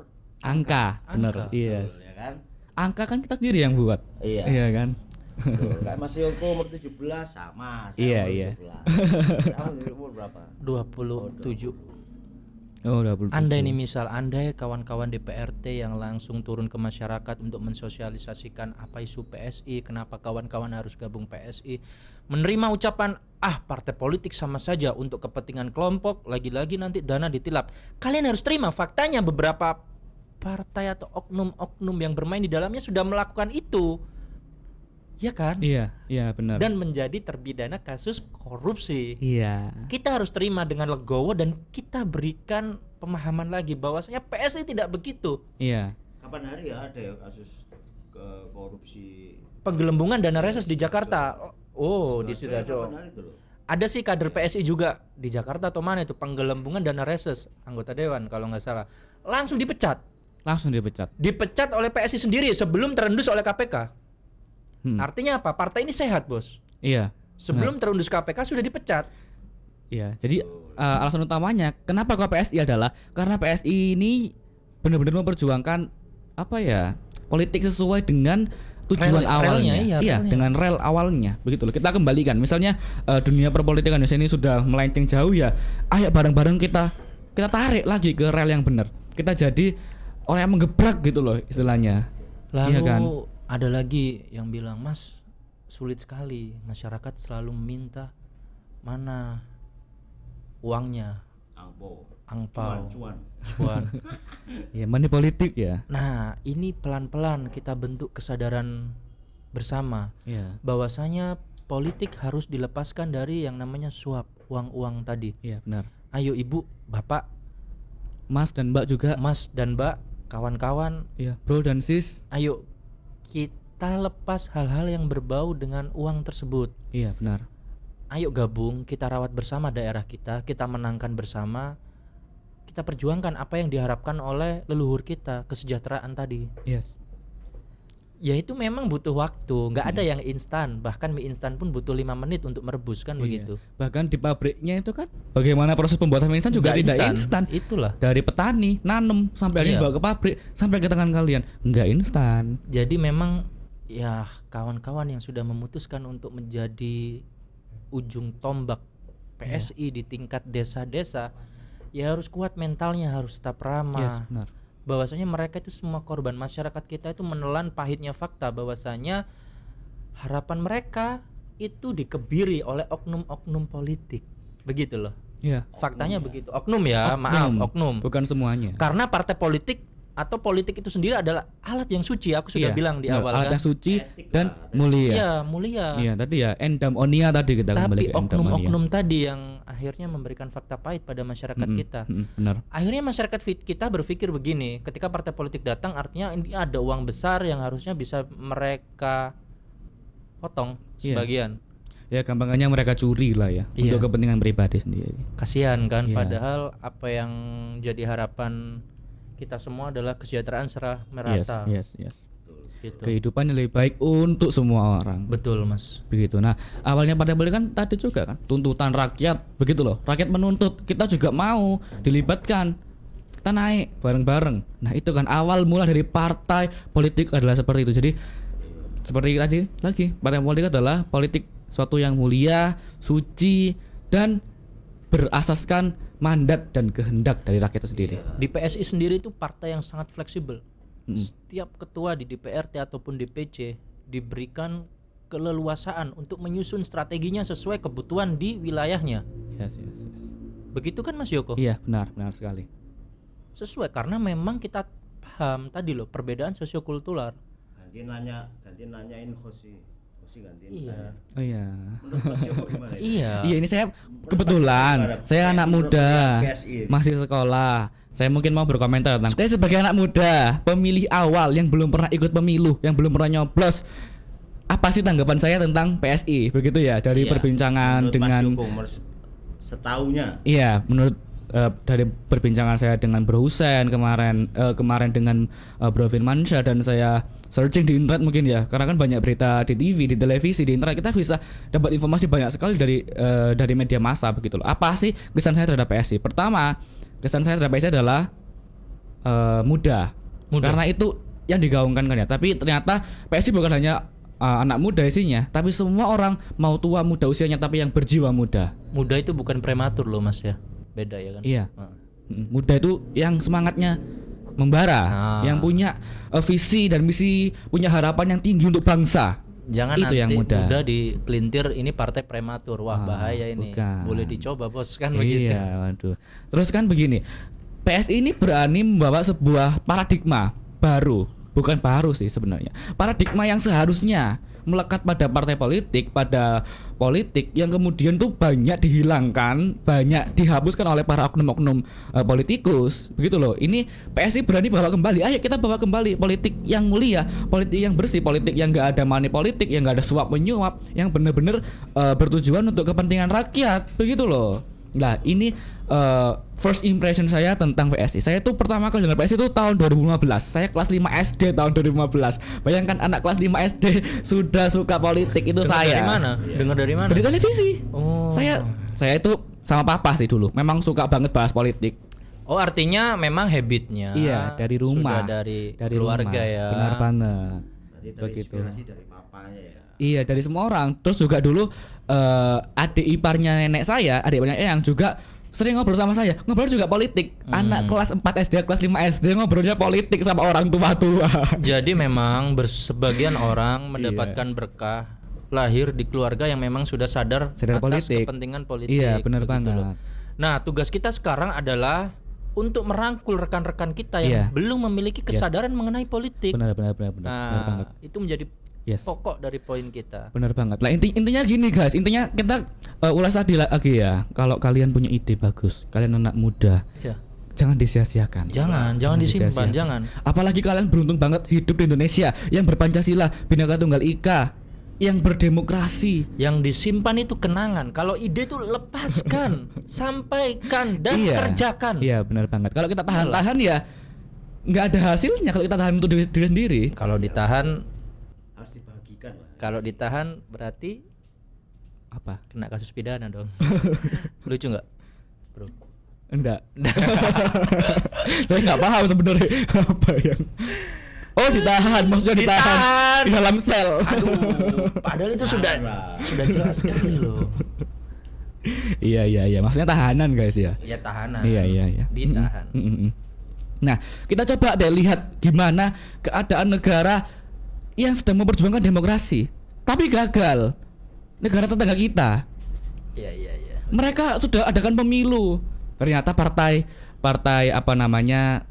Angka, benar. Angka. Iya. betul, ya kan? Angka kan kita sendiri yang buat. Iya. Iya kan? Betul. Kayak Mas Yoko umur 17 sama. Saya Iya, umur iya. 17. Kamu umur berapa? 27. Oh, udah belum. Andai nih misal, andai kawan-kawan DPRT yang langsung turun ke masyarakat untuk mensosialisasikan apa isu PSI, kenapa kawan-kawan harus gabung PSI, menerima ucapan partai politik sama saja untuk kepentingan kelompok, lagi-lagi nanti dana ditilap. Kalian harus terima faktanya beberapa partai atau oknum-oknum yang bermain di dalamnya sudah melakukan itu. Ya kan? Iya, iya benar. Dan menjadi terpidana kasus korupsi. iya. Kita harus terima dengan legowo dan kita berikan pemahaman lagi bahwasanya PSI tidak begitu. Iya. Kapan hari ya ada ya kasus korupsi Penggelembungan dana reses di Jakarta. Oh, di Sidoarjo, Sidoarjo. kapan hari itu loh? Ada sih kader PSI juga di Jakarta atau mana itu penggelembungan dana reses anggota dewan kalau nggak salah. Langsung dipecat. Langsung dipecat. Dipecat oleh PSI sendiri sebelum terendus oleh KPK. Artinya apa? Partai ini sehat, Bos. Iya. Sebelum terendus KPK sudah dipecat. Iya, jadi alasan utamanya kenapa kok PSI adalah karena PSI ini benar-benar memperjuangkan apa ya politik sesuai dengan tujuan awalnya. relnya, Iya, relnya. dengan rel awalnya. Begitu loh. Kita kembalikan. Misalnya dunia perpolitikan Indonesia ini sudah melenceng jauh ya. Ayo bareng-bareng kita tarik lagi ke rel yang benar. Kita jadi orang yang menggebrak gitu loh istilahnya. Lalu Iya kan? ada lagi yang bilang, Mas, sulit sekali, masyarakat selalu meminta mana uangnya, angpau, cuan. Ya, money politik ya. Nah, ini pelan-pelan kita bentuk kesadaran bersama Iya. bahwasanya politik harus dilepaskan dari yang namanya suap, uang-uang tadi. Iya, benar. Ayo ibu, bapak, Mas dan Mbak juga. mas dan mbak, kawan-kawan, Iya, bro dan sis. ayo kita lepas hal-hal yang berbau dengan uang tersebut. Iya, benar. Ayo gabung, kita rawat bersama daerah kita menangkan bersama, kita perjuangkan apa yang diharapkan oleh leluhur kita, kesejahteraan tadi. Yes. Ya itu memang butuh waktu, nggak ada yang instan, bahkan mie instan pun butuh 5 menit untuk merebus kan Iya. begitu. Bahkan di pabriknya itu kan bagaimana proses pembuatan mie instan juga Nggak tidak instan. Itulah. Dari petani nanem sampai akhirnya Iya. bawa ke pabrik sampai ke tangan kalian nggak instan. Jadi memang ya kawan-kawan yang sudah memutuskan untuk menjadi ujung tombak PSI di tingkat desa-desa, ya harus kuat mentalnya, harus tetap Yes, ramah. benar. Bahwasanya mereka itu semua korban, masyarakat kita itu menelan pahitnya fakta bahwasanya harapan mereka itu dikebiri oleh oknum-oknum politik. Begitu loh. Iya. Faktanya begitu. Oknum ya, maaf, oknum. Bukan semuanya. Karena partai politik atau politik itu sendiri adalah alat yang suci, aku sudah bilang di benar. awal Alat kan. yang suci Etik dan lah. mulia. Iya, mulia. Iya, tadi ya endamonia tadi kita kembali Tapi ke endamonia. oknum-oknum tadi yang akhirnya memberikan fakta pahit pada masyarakat kita. Benar. Akhirnya masyarakat kita berpikir begini, ketika partai politik datang artinya ini ada uang besar yang harusnya bisa mereka potong Iya. sebagian. Ya gampangnya mereka curi lah ya Iya. untuk kepentingan pribadi sendiri. Kasihan kan, Iya. padahal apa yang jadi harapan kita semua adalah kesejahteraan secara merata. Yes. Gitu. Kehidupan yang lebih baik untuk semua orang. Betul, Mas. Begitu. Nah, awalnya partai politik kan tadi juga kan tuntutan rakyat, begitu loh. Rakyat menuntut, kita juga mau dilibatkan. Kita naik bareng-bareng. Nah, itu kan awal mula dari partai politik adalah seperti itu. Jadi seperti tadi lagi, partai politik adalah politik suatu yang mulia, suci dan berasaskan mandat dan kehendak dari rakyat itu sendiri. Di PSI sendiri itu partai yang sangat fleksibel. Setiap ketua di DPRT ataupun DPC diberikan keleluasaan untuk menyusun strateginya sesuai kebutuhan di wilayahnya. Yes. Begitu kan Mas Yoko? Iya, benar sekali. Sesuai karena memang kita paham tadi loh perbedaan sosiokultural. Ganti nanyain Hoshi ganti Iya. nanya. Oh iya. Menurut Mas Yoko gimana ya? Iya. Iya, ini saya kebetulan saya anak muda PSI. masih sekolah. Saya mungkin mau berkomentar tentang saya sebagai anak muda pemilih awal yang belum pernah ikut pemilu, yang belum pernah nyoblos. Apa sih tanggapan saya tentang PSI? Begitu ya dari Iya, perbincangan menurut dengan Mas Yoko, setaunya iya, menurut dari perbincangan saya dengan Bro Husen kemarin dengan Bro Firmansyah dan saya searching di internet mungkin ya, karena kan banyak berita di TV, di televisi, di internet, kita bisa dapat informasi banyak sekali dari media massa begitu loh. Apa sih kesan saya terhadap PSI? Pertama, kesan saya terhadap PSI adalah muda. Karena itu yang digaungkan kan ya. Tapi ternyata PSI bukan hanya anak muda isinya, tapi semua orang mau tua muda usianya tapi yang berjiwa muda. Muda itu bukan prematur loh Mas ya. Beda ya kan? Iya. Nah. Muda itu yang semangatnya membara, yang punya visi dan misi, punya harapan yang tinggi untuk bangsa. Jangan Itu nanti yang muda. dipelintir ini partai prematur. Wah, bahaya ini. bukan. Boleh dicoba bos kan begitu. Iya, waduh. Terus kan begini, PSI ini berani membawa sebuah paradigma baru, bukan baru sih sebenarnya. Paradigma yang seharusnya melekat pada partai politik, pada politik yang kemudian tuh banyak dihilangkan, banyak dihapuskan oleh para oknum-oknum politikus, begitu loh. Ini PSI berani bawa kembali. Ayo kita bawa kembali politik yang mulia, politik yang bersih, politik yang nggak ada money politik, yang nggak ada suap menyuap, yang benar-benar bertujuan untuk kepentingan rakyat, begitu loh. Nah, ini first impression saya tentang PSI. Saya tuh pertama kali dengar PSI itu tahun 2015. Saya kelas 5 SD tahun 2015. Bayangkan anak kelas 5 SD sudah suka politik, itu Dengar saya. dari mana? Dengar dari mana? Dari televisi. Oh. Saya itu sama papa sih dulu. Memang suka banget bahas politik. Oh, artinya memang habitnya. Iya, dari rumah. Sudah dari Dari keluarga rumah. ya. Benar banget. berarti Berarti Begitu. terinspirasi dari papanya ya. Iya, dari semua orang. Terus juga dulu adik iparnya nenek saya, adik iparnya Eyang juga sering ngobrol sama saya. Ngobrol juga politik. Anak kelas 4 SD, kelas 5 SD ngobrolnya politik sama orang tua-tua. Jadi memang sebagian orang mendapatkan berkah lahir di keluarga yang memang sudah sadar atas politik. kepentingan politik. Iya, benar begitu banget. loh. Nah, tugas kita sekarang adalah untuk merangkul rekan-rekan kita Iya. yang belum memiliki kesadaran mengenai politik. Benar benar Nah, banget. itu menjadi Yes. pokok dari poin kita. Benar banget. Lah intinya gini guys, intinya kita ulas tadi lagi ya. Kalau kalian punya ide bagus, kalian anak muda, Ya. jangan disia-siakan. Jangan disimpan, disia-siakan. jangan. Apalagi kalian beruntung banget hidup di Indonesia yang berpancasila, Bhinneka Tunggal Ika, yang berdemokrasi. Yang disimpan itu kenangan. Kalau ide itu lepaskan, sampaikan dan Iya. kerjakan. Iya, benar banget. Kalau kita tahan-tahan ya nggak ada hasilnya kalau kita tahan untuk diri sendiri. Kalau ditahan, Harus dibagikan lah. kalau ditahan berarti Apa? kena kasus pidana dong. Lucu nggak, bro? Enggak. Saya nggak paham sebenarnya apa yang. Oh, ditahan, maksudnya ditahan Ditahan. di dalam sel. Aduh, padahal itu sudah jelas sekali loh. Iya, maksudnya tahanan guys ya. Ya tahanan. Iya. Ditahan. Nah, kita coba deh lihat gimana keadaan negara yang sedang memperjuangkan demokrasi, tapi gagal. Negara tetangga kita, Iya. mereka sudah adakan pemilu. Ternyata partai apa namanya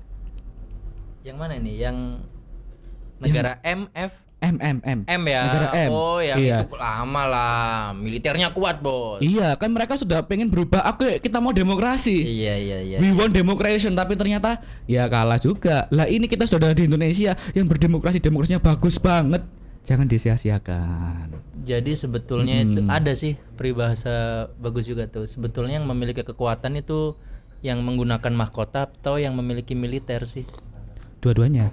Yang mana ini? Yang negara MF M ya. Negara M. Oh, yang Iya. itu lama lah. Militernya kuat, Bos. Iya, kan mereka sudah pengen berubah. Oke, kita mau demokrasi. Iya. We want democration, tapi ternyata ya kalah juga. Lah ini kita sudah ada di Indonesia yang demokrasinya bagus banget. Jangan disia-siakan. Jadi sebetulnya itu ada sih peribahasa bagus juga tuh. Sebetulnya yang memiliki kekuatan itu yang menggunakan mahkota atau yang memiliki militer sih. Dua-duanya.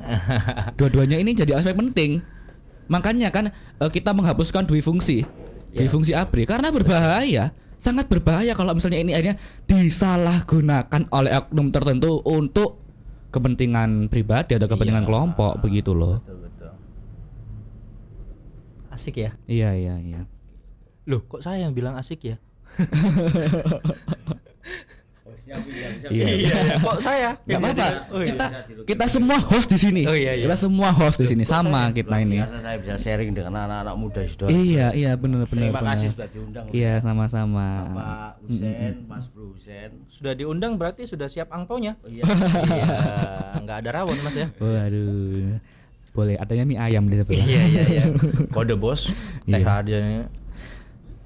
Dua-duanya ini jadi aspek penting. Makanya kan kita menghapuskan dui fungsi ABRI karena berbahaya, sangat berbahaya kalau misalnya ini akhirnya disalahgunakan oleh oknum tertentu untuk kepentingan pribadi atau kepentingan kelompok begitu loh. Betul. Asik ya? Iya. Loh, kok saya yang bilang asik ya? Iya. Kok saya? Gak apa-apa. Oh, iya. Kita semua host di sini. Oh, iya. Kita semua host di sini sama kita ini. Biasa saya bisa sharing dengan anak-anak muda sudah. Iya, benar. Terima kasih sudah diundang. Iya, sama-sama. Pak Husen, Mas Bro Husen. Sudah diundang berarti sudah siap angpaunya? Oh, iya. Iya, nggak ada rawon Mas ya? Waduh. Boleh, adanya mie ayam di sebelah. Iya. Kode bos. Iya. THD-nya.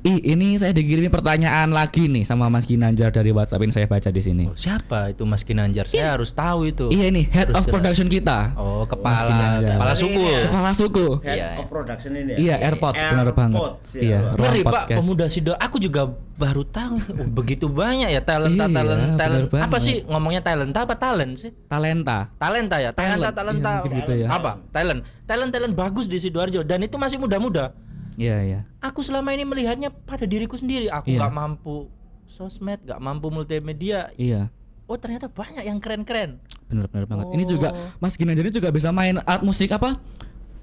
Ini saya dikirimi pertanyaan lagi nih sama Mas Ginanjar dari WhatsApp ini saya baca di sini. Oh, siapa itu Mas Ginanjar? Saya harus tahu itu. Iya ini head Terus of jelas. production kita. Oh, Mas kepala Ginanjar. suku. Kepala suku. Head Iya. of production ini ya. Iya, AirPods benar banget. AirPods, ya. Iya, Ngeri, ruang Ngeri Pak, podcast. pemuda Sido. Aku juga baru tahu. Oh, begitu banyak ya Iya, talent. bener banget. Apa sih ngomongnya talenta apa talent sih? Talenta. Talenta ya, Talent. talenta. Iya, mungkin gitu ya. Apa? Talent bagus di Sidoarjo dan itu masih muda-muda. Iya. Aku selama ini melihatnya pada diriku sendiri. Aku Iya. nggak mampu sosmed, nggak mampu multimedia. Iya. Oh ternyata banyak yang keren-keren. Benar banget. Ini Oh. juga Mas Ginanjar ini juga bisa main alat musik apa?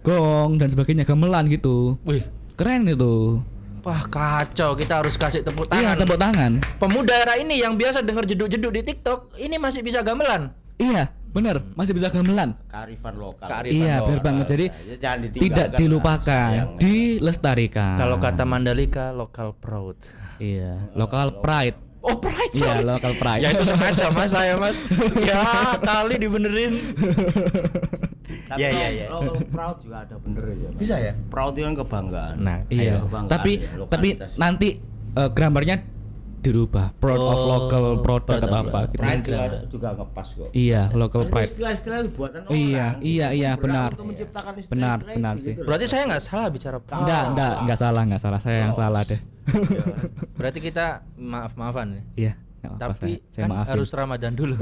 Gong dan sebagainya, gamelan gitu. Wih, Keren itu. wah kacau. Kita harus kasih tepuk Iya, tangan. tepuk tangan. Pemuda era ini yang biasa denger jeduk-jeduk di TikTok, ini masih bisa gamelan. Iya, benar. Masih bisa gamelan. Kearifan lokal. Iya, benar banget. Jadi Ya, jangan ditinggalkan tidak lah, dilupakan, sayang. dilestarikan. Kalau kata Mandalika, local proud. iya, local pride. Oh pride, Iya, sorry. local pride. Ya itu sengaja mas saya mas. Ya kali dibenerin. Tapi Iya. local proud juga ada bener ya. Mas. Bisa ya? Proud itu kan kebanggaan. Nah, Iya. kebanggaan Tapi ya, tapi lokalitas. nanti grammarnya dirubah. Proud of Oh, local product proud atau of apa gitu. Pride juga ngepas kok. Iya, local Itu pride. Istilah-istilah itu buatan orang. Iya, iya, Kita iya, berhak benar. untuk menciptakan Benar, istilah-istilah benar itu sih. gitu loh. Berarti saya nggak salah bicara proud. Enggak salah. Saya yang salah deh. Berarti kita maaf-maafan ya. Iya, nggak apa-apa, Tapi saya kan maafin. harus Ramadan dulu.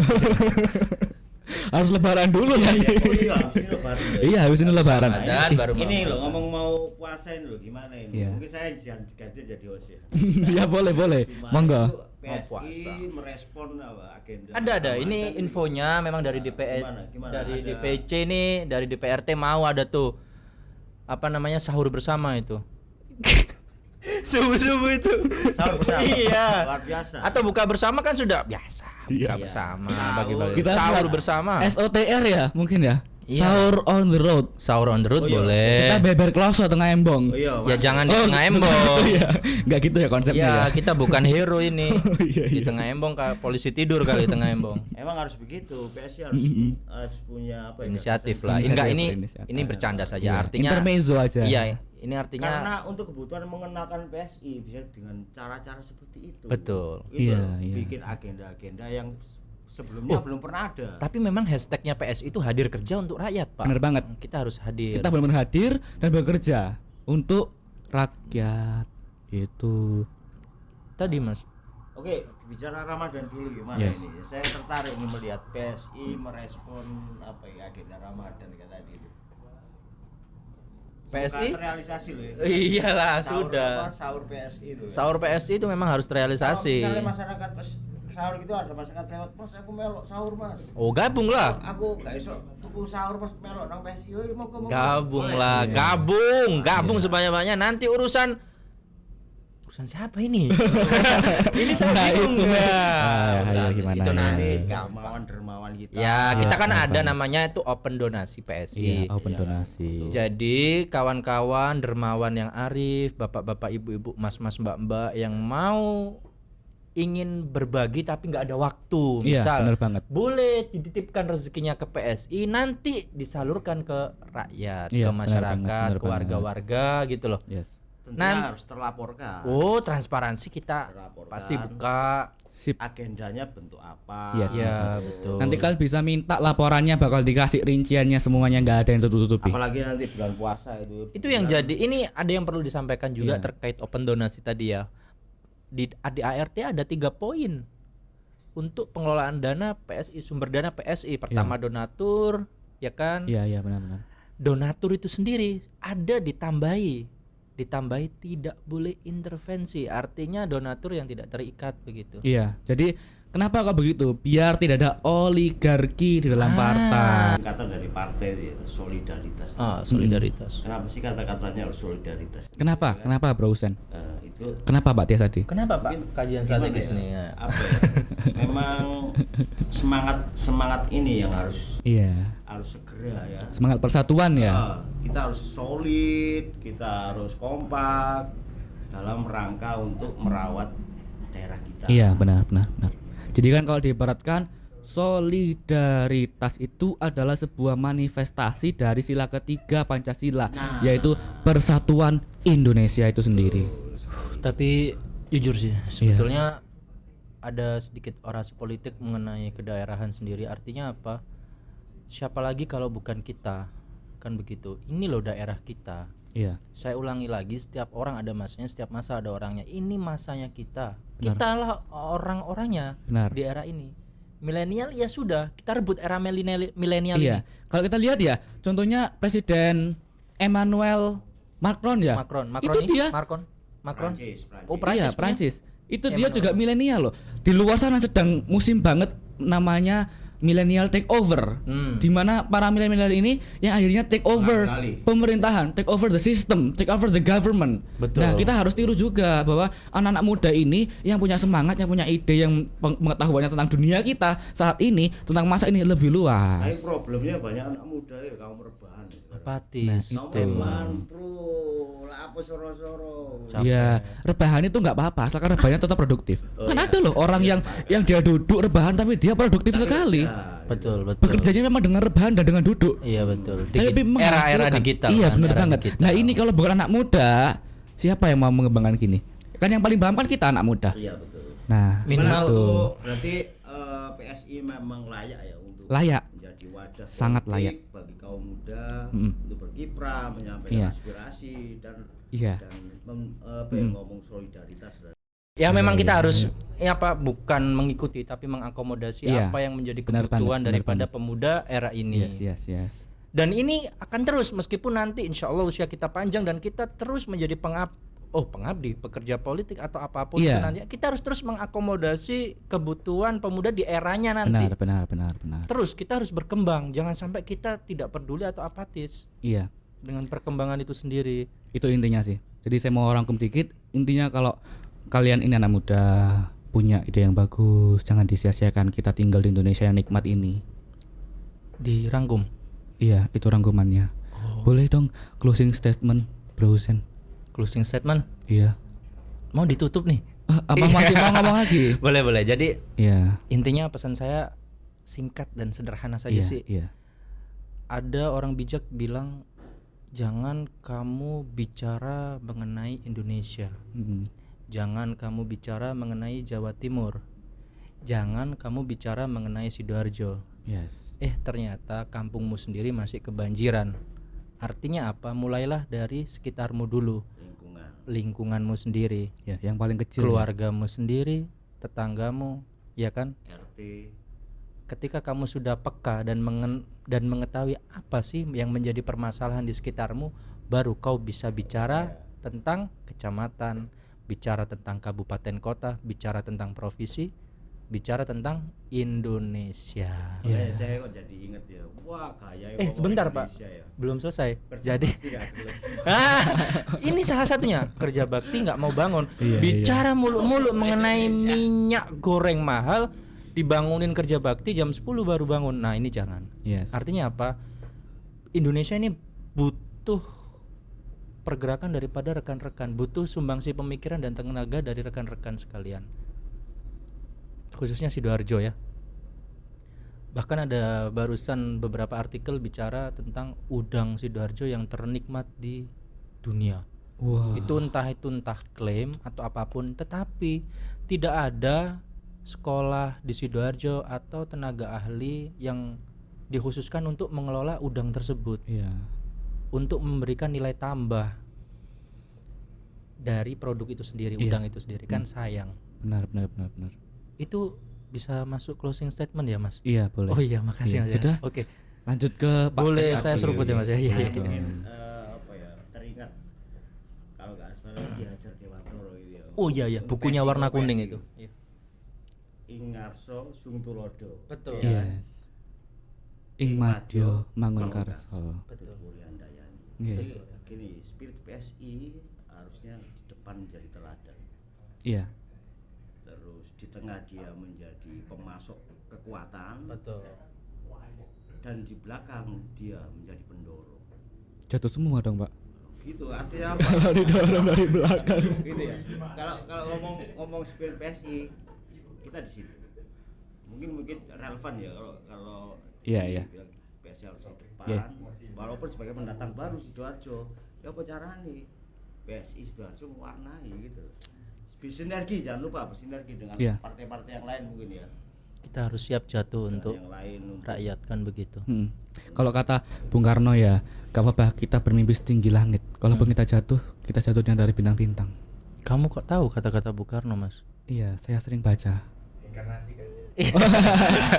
Harus lebaran dulu nanti. Oh iya, habis ini lebaran. Iya, habis ini lebaran. Ramadan baru Ini mau. loh ngomong mau puasa ini loh gimana ini? Iya. Mungkin saya jangan diganti jadi host ya. Iya, boleh. Gimana Monggo. itu Mau puasa. PSI merespon apa agenda? Ada. Ramadan Ini infonya memang dari DPR, Gimana? dari Ada- DPC nih, dari DPRT mau ada tuh sahur bersama itu. Subuh-subuh itu. Sahur bersama. Iya. Luar biasa. Atau buka bersama kan sudah biasa. Buka Iya. bersama, Sahur. bagi-bagi. Kita Sahur buat bersama. SOTR ya mungkin ya. Iya. Sahur on the road. Sahur on the road Oh, iya. boleh. Kita beber kloso tengah embong. Oh, iya, Ya Mas. jangan di tengah embong. Iya. Enggak gitu ya konsepnya Ya, ya. kita bukan hero ini. Iya, Di iya. tengah embong polisi tidur kali di tengah embong. Emang harus begitu. PSI harus punya apa ya? Inisiatif lah. Inisiatif, Enggak inisiatif. ini bercanda saja. Iya. Artinya intermezzo aja. Iya, ini artinya Karena untuk kebutuhan mengenalkan PSI bisa dengan cara-cara seperti itu. Betul. Gitu Iya, loh, iya. bikin agenda-agenda yang sebelumnya belum pernah ada. tapi memang hashtagnya PSI itu hadir kerja untuk rakyat, Pak. Bener banget. Kita harus hadir. Kita benar-benar hadir dan bekerja untuk rakyat itu. Tadi, Mas. Oke, bicara Ramadan dulu gimana Yes. ini? Saya tertarik nih melihat PSI merespon apa ya agenda Ramadan kayak tadi itu. PSI? Semoga terrealisasi loh itu. Iyalah, Sahur sudah. apa, sahur PSI itu. Sahur PSI itu memang harus Kalau terrealisasi. misalnya masyarakat sahur gitu ada masyarakat lewat, Mas aku melok sahur Mas. Oh, gabung lah. Aku gak iso tuku sahur Mas melok nang PSI. Oi mau Gabung Boleh. lah, Iya. gabung sebanyak-banyak. Nanti urusan siapa ini? Ini saya Nah, bingung. itu. Ya. Ayo, gimana Itu ya? nanti dermawan kita. Ya, kita kan Yes, ada gampang. namanya itu open donasi PSI. Iya, open donasi. Jadi kawan-kawan dermawan yang arif, bapak-bapak, ibu-ibu, mas-mas, mbak-mbak yang mau ingin berbagi tapi nggak ada waktu, Iya, misal bener banget. boleh dititipkan rezekinya ke PSI, nanti disalurkan ke rakyat, Iya, ke bener masyarakat, banget, bener ke warga-warga gitu loh. Yes. Tentunya Nanti- harus terlaporkan. Oh, transparansi kita Terlaporkan. pasti buka. Sip. Agendanya bentuk apa? Yes, Ya, betul. Nanti kalian bisa minta laporannya, bakal dikasih rinciannya semuanya, nggak ada yang tutup-tutupi. Apalagi nanti bulan puasa itu. Itu yang jadi, ini ada yang perlu disampaikan juga Iya. terkait open donasi tadi ya. Di ART ada 3 poin untuk pengelolaan dana PSI, sumber dana PSI. Pertama donatur, ya kan? Iya, iya benar-benar. Donatur itu sendiri ada ditambahi tidak boleh intervensi. Artinya donatur yang tidak terikat begitu. Iya. Jadi kenapa kok begitu? Biar tidak ada oligarki di dalam partai. Kata dari partai solidaritas. Solidaritas. Kenapa sih kata-katanya harus solidaritas? Kenapa? Kenapa Bro Husen? Itu Kenapa Pak Tias tadi? Kenapa Pak? Mungkin Kajian gimana strategis ya? nih ya. Apa ya? Memang semangat ini yang harus Iya. segera ya. Semangat persatuan ya. Kita harus solid, kita harus kompak dalam rangka untuk merawat daerah kita. Iya, benar. Jadi kan kalau diibaratkan solidaritas itu adalah sebuah manifestasi dari sila ketiga Pancasila, Nah. yaitu persatuan Indonesia itu sendiri. Tapi jujur sih, sebetulnya ada sedikit orasi politik mengenai kedaerahan sendiri. Artinya apa? Siapa lagi kalau bukan kita? Kan begitu. Ini loh daerah kita. Iya. Saya ulangi lagi, setiap orang ada masanya, setiap masa ada orangnya. Ini masanya kita. Benar. Kitalah orang-orangnya Benar. di era ini. Milenial ya sudah, kita rebut era milenial Iya. ini. Kalau kita lihat ya, contohnya Presiden Emmanuel Macron ya. Macron Itu ini? dia. Macron. Prancis. Oh, Iya, Prancis. Prancis. Itu dia Emmanuel. juga milenial loh. Di luar sana sedang musim banget namanya millennial takeover, di mana para milenial ini yang akhirnya take over Mengambil alih. pemerintahan, take over the system, take over the government. Betul. Nah, kita harus tiru juga bahwa anak-anak muda ini yang punya semangat, yang punya ide, yang pengetahuannya tentang dunia kita saat ini, tentang masa ini lebih Tapi luas. problemnya banyak anak muda ya kaum rebahan. Apatis. Kaum rebahan bro, lah apa soro-soro. Capek. Ya, rebahan itu nggak apa-apa, asalkan rebahannya tetap produktif. Kan ada loh orang yang dia duduk rebahan tapi dia produktif sekali. Betul. Bekerjanya memang dengan rebahan dan dengan duduk. Iya betul. Tapi Era-era menghasilkan. digital. Iya kan, benar era banget. digital. Nah ini kalau bukan anak muda, siapa yang mau mengembangkan gini? Kan yang paling paham kan kita anak muda. Iya betul. Nah Minimal itu Berarti PSI memang layak ya untuk layak. menjadi wadah Sangat politik layak. bagi kaum muda Mm. untuk berkiprah, menyampaikan Iya. aspirasi dan Iya. ngomong solidaritas. Ya memang kita harus bukan mengikuti tapi mengakomodasi Iya. apa yang menjadi Benar kebutuhan banget, benar daripada banget. pemuda era ini. Yes. Dan ini akan terus meskipun nanti insya Allah usia kita panjang dan kita terus menjadi pengabdi, pekerja politik atau apapun Iya. itu nanti kita harus terus mengakomodasi kebutuhan pemuda di eranya nanti. Benar. Terus kita harus berkembang, jangan sampai kita tidak peduli atau apatis. Iya. dengan perkembangan itu sendiri. Itu intinya sih. Jadi saya mau rangkum dikit. Intinya kalau kalian ini anak muda punya ide yang bagus, jangan disia-siakan. Kita tinggal di Indonesia yang nikmat ini. Dirangkum. Iya, itu rangkumannya. Boleh dong closing statement, Bro Husen. Closing statement. Iya. Mau ditutup nih? Apa masih mau ngomong lagi? Boleh. Jadi Iya. intinya pesan saya singkat dan sederhana saja sih. Iya. Ada orang bijak bilang jangan kamu bicara mengenai Indonesia. Jangan kamu bicara mengenai Jawa Timur. Jangan kamu bicara mengenai Sidoarjo. Yes. Ternyata kampungmu sendiri masih kebanjiran. Artinya apa? Mulailah dari sekitarmu dulu. Lingkunganmu sendiri. Ya, yang paling kecil. Keluargamu sendiri, tetanggamu, ya kan? RT. Ketika kamu sudah peka dan mengetahui apa sih yang menjadi permasalahan di sekitarmu, baru kau bisa bicara tentang kecamatan, bicara tentang kabupaten kota, bicara tentang provinsi, bicara tentang Indonesia. Ya. Saya kok jadi inget ya. Wah, kaya ya. Sebentar Pak, ya. belum selesai. Kerja Jadi bakti ya, belum. ini salah satunya, kerja bakti nggak mau bangun. Bicara mulu-mulu mengenai minyak goreng mahal, dibangunin kerja bakti jam 10 baru bangun. Nah ini jangan. Yes. Artinya apa? Indonesia ini butuh pergerakan daripada rekan-rekan, butuh sumbangsi pemikiran dan tenaga dari rekan-rekan sekalian, khususnya Sidoarjo ya. Bahkan ada barusan beberapa artikel bicara tentang udang Sidoarjo yang ternikmat di dunia. Wow. Itu entah klaim atau apapun, tetapi tidak ada sekolah di Sidoarjo atau tenaga ahli yang dikhususkan untuk mengelola udang tersebut. Iya. Untuk memberikan nilai tambah dari produk itu sendiri, udang itu sendiri. Kan sayang. Benar. Itu bisa masuk closing statement ya Mas? Iya, boleh. Oh iya, makasih Iya, Mas. sudah. Oke. Lanjut ke Pak Boleh Tes saya Abdul. seruput ya Mas ya? Iya. Saya dong. mungkin teringat kalau nggak salah diajar Dewantoro itu ya. Oh iya, bukunya warna kuning itu. Iya. Ingarso Sungtulodo. Betul. Yes. Ing Madya Mangunkarso. Betul. Wulandayani. Iya. Jadi gini, spirit PSI harusnya di depan menjadi teladan. Iya. Terus di tengah dia menjadi pemasok kekuatan. Betul. Dan di belakang dia menjadi pendorong. Jatuh semua dong, Pak. Gitu artinya apa? Kalau didorong dari belakang. Gitu ya. Kalau ngomong spirit PSI kita di situ. Mungkin relevan ya kalau Iya. PSI harus di depan. Iya. Walaupun sebagai pendatang baru Sidoarjo, ya apa caranya PSI Sidoarjo mewarnai gitu. Bersinergi, jangan lupa bersinergi dengan Iya. partai-partai yang lain mungkin ya. Kita harus siap jatuh untuk Yang lain untuk rakyat kan begitu. Kalau kata Bung Karno ya, gak apa-apa kita bermimpi setinggi langit. Kalaupun kita jatuhnya dari bintang-bintang. Kamu kok tahu kata-kata Bung Karno, Mas? Iya, saya sering baca.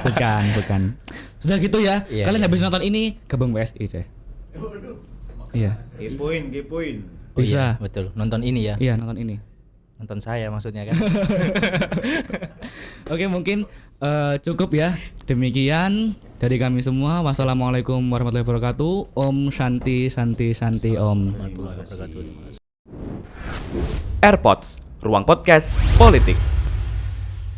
Bukan. Sudah gitu ya. Iya, Kalian iya. habis nonton ini gabung PSI deh. Iya. G-point. Oh Bisa. iya, betul. Nonton ini ya. Iya, nonton ini. Nonton saya maksudnya kan. Oke, mungkin cukup ya. Demikian dari kami semua. Wassalamualaikum warahmatullahi wabarakatuh. Om Shanti Om. Warahmatullahi wabarakatuh. AirPods, ruang podcast politik.